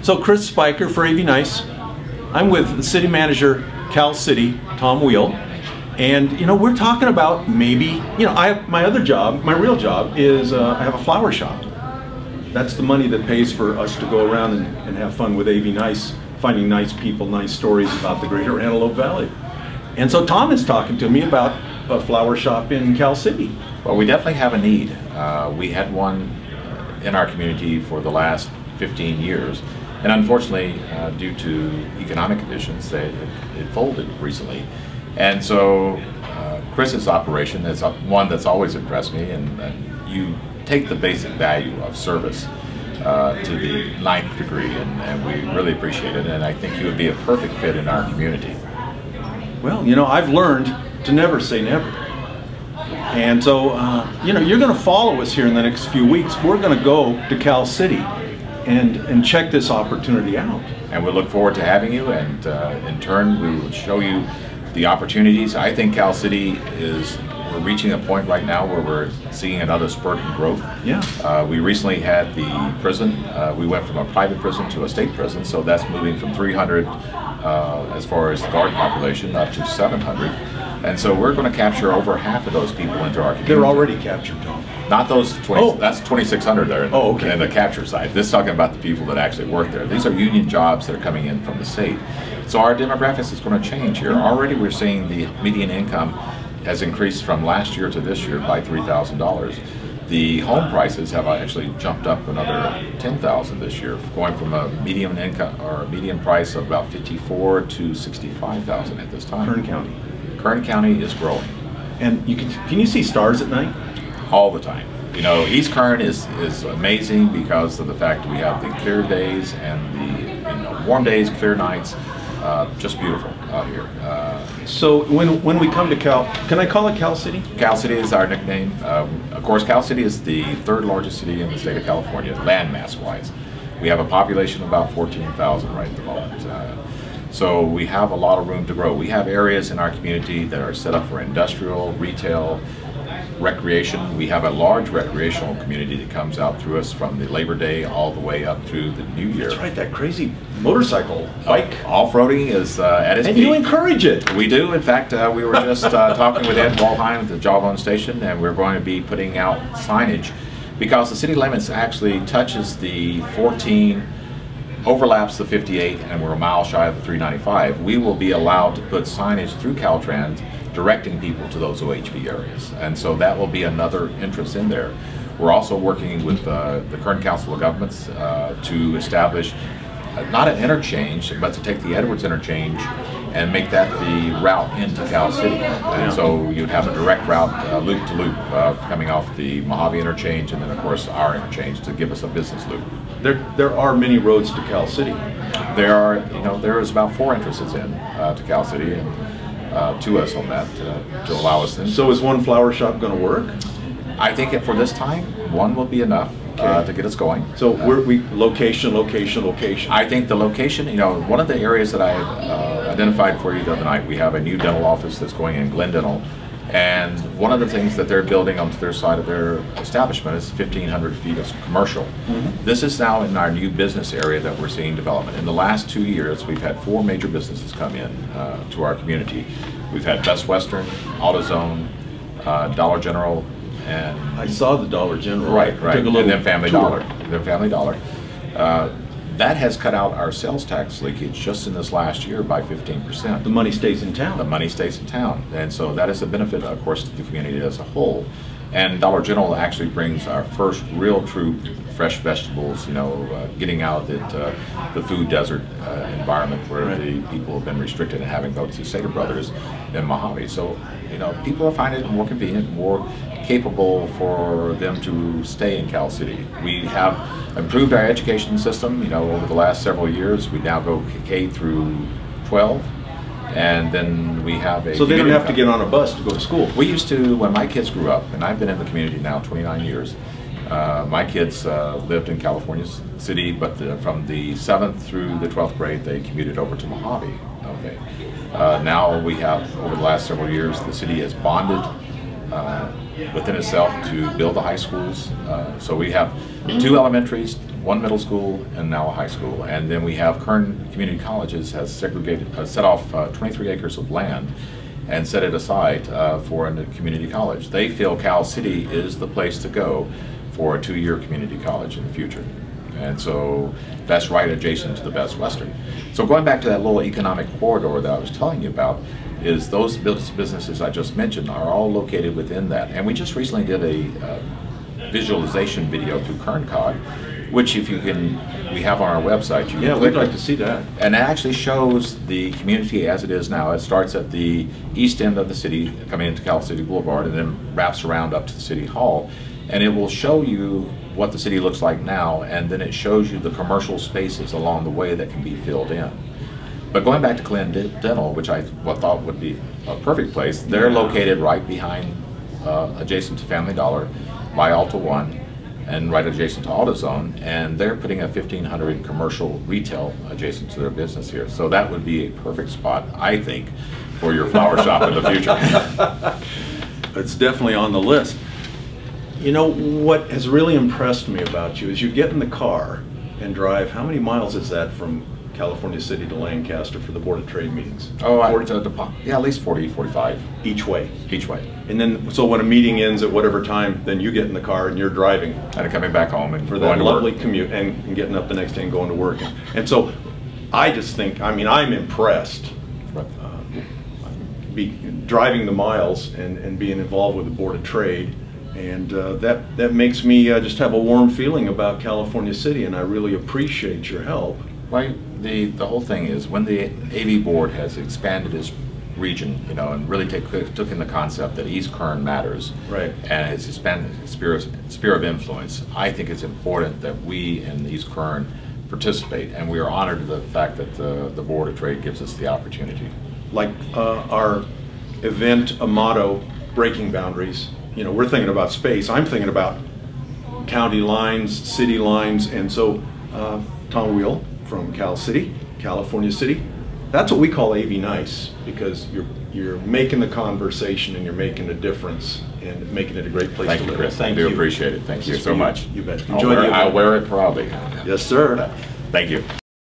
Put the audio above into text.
So Chris Spiker for AV Nice. I'm with the city manager, Cal City, Tom Weil. And we're talking about maybe, I have my other job, my real job is I have a flower shop. That's the money that pays for us to go around and have fun with AV Nice, finding nice people, nice stories about the greater Antelope Valley. And so Tom is talking to me about a flower shop in Cal City. Well, we definitely have a need. We had one in our community for the last 15 years. And unfortunately, due to economic conditions, it folded recently. And so Chris's operation is one that's always impressed me, and you take the basic value of service to the 9th degree, and we really appreciate it, and I think you would be a perfect fit in our community. Well, I've learned to never say never. And so, you're going to follow us here in the next few weeks. We're going to go to Cal City and check this opportunity out. And we look forward to having you, and in turn we will show you the opportunities. I think Cal City we're reaching a point right now where we're seeing another spurt in growth. Yeah. We recently had the prison. We went from a private prison to a state prison, so that's moving from 300 as far as the guard population up to 700. And so we're going to capture over half of those people into our community. They're already captured, Tom. Not those 20, that's 2,600 there in the capture side. This is talking about the people that actually work there. These are union jobs that are coming in from the state. So our demographics is going to change here. Already we're seeing the median income has increased from last year to this year by $3,000. The home prices have actually jumped up another $10,000 this year, going from a median income or a median price of about $54,000 to $65,000 at this time. Kern County. Kern County is growing. And can you see stars at night? All the time. East Kern is amazing because of the fact we have the clear days and the warm days, clear nights. Just beautiful out here. So when we come to can I call it Cal City? Cal City is our nickname. Of course, Cal City is the 3rd largest city in the state of California, landmass-wise. We have a population of about 14,000 right at the moment. So we have a lot of room to grow. We have areas in our community that are set up for industrial, retail, recreation. We have a large recreational community that comes out through us from the Labor Day all the way up through the New Year. That's right, that crazy motorcycle bike. Off-roading is at its peak. And you encourage it. We do. In fact, we were just talking with Ed Walheim at the Jawbone Station, and we're going to be putting out signage because the city limits actually touches the 14, overlaps the 58, and we're a mile shy of the 395. We will be allowed to put signage through Caltrans directing people to those OHV areas, and so that will be another interest in there. We're also working with the Kern Council of Governments to establish not an interchange, but to take the Edwards interchange and make that the route into Cal City. And so you'd have a direct route, loop to loop, coming off the Mojave interchange, and then of course our interchange to give us a business loop. There are many roads to Cal City. There is about 4 entrances in to Cal City, and to us on that to allow us in. So is one flower shop going to work? I think for this time, one will be enough to get us going. So location. I think the location, one of the areas that I identified for you the other night, we have a new dental office that's going in Glen Dental, and one of the things that they're building onto their side of their establishment is 1,500 feet of commercial. Mm-hmm. This is now in our new business area that we're seeing development. In the last 2 years, we've had 4 major businesses come in to our community. We've had Best Western, AutoZone, Dollar General, and I saw the Dollar General. Right. And then Family Dollar. That has cut out our sales tax leakage just in this last year by 15%. The money stays in town. The money stays in town, and so that is a benefit, of course, to the community as a whole. And Dollar General actually brings our first real true fresh vegetables, getting out of the food desert environment where the people have been restricted and having go to Seder Brothers in Mojave. So, people are finding it more convenient, more capable for them to stay in Cal City. We have improved our education system, over the last several years. We now go K through 12. And then we have a... So they don't have to get on a bus to go to school? We used to, when my kids grew up, and I've been in the community now 29 years, my kids lived in California City, but from the 7th through the 12th grade, they commuted over to Mojave. Okay. Now we have, over the last several years, the city has bonded within itself to build the high schools. So we have 2 elementaries, one middle school and now a high school. And then we have Kern Community Colleges has set off 23 acres of land and set it aside for a community college. They feel Cal City is the place to go for a 2-year community college in the future. And so that's right adjacent to the Best Western. So going back to that little economic corridor that I was telling you about, is those businesses I just mentioned are all located within that. And we just recently did a visualization video through KernCog, which if you can, we have on our website. You yeah, we'd like to see that. And it actually shows the community as it is now. It starts at the east end of the city, coming into Cal City Boulevard, and then wraps around up to the City Hall. And it will show you what the city looks like now, and then it shows you the commercial spaces along the way that can be filled in. But going back to Glen Dental, which I thought would be a perfect place, they're located right behind, adjacent to Family Dollar, by Alta One, and right adjacent to AutoZone, and they're putting a 1,500 commercial retail adjacent to their business here. So that would be a perfect spot, I think, for your flower shop in the future. It's definitely on the list. You know, what has really impressed me about you is you get in the car and drive, how many miles is that from California City to Lancaster for the Board of Trade meetings? Oh, yeah, at least 40, 45. Each way? Each way. And then, so when a meeting ends at whatever time, then you get in the car and you're driving. And coming back home and for going that to lovely work. commute and getting up the next day and going to work. And so I just think, I mean, I'm impressed. Driving the miles and being involved with the Board of Trade. And that makes me just have a warm feeling about California City, and I really appreciate your help. Well, the whole thing is when the AV board has expanded its region, you know, and really took in the concept that East Kern matters, right, and has expanded its sphere of influence, I think it's important that we in East Kern participate, and we are honored to the fact that the Board of Trade gives us the opportunity. Like our event, a motto, breaking boundaries. You know, we're thinking about space. I'm thinking about county lines, city lines, and so Tom Weil from Cal City, California City. That's what we call AV Nice, because you're making the conversation and you're making a difference and making it a great place to live. Thank you, Chris. I do appreciate it. Thank you so much. You bet. I'll wear it proudly. Yes, sir. Thank you.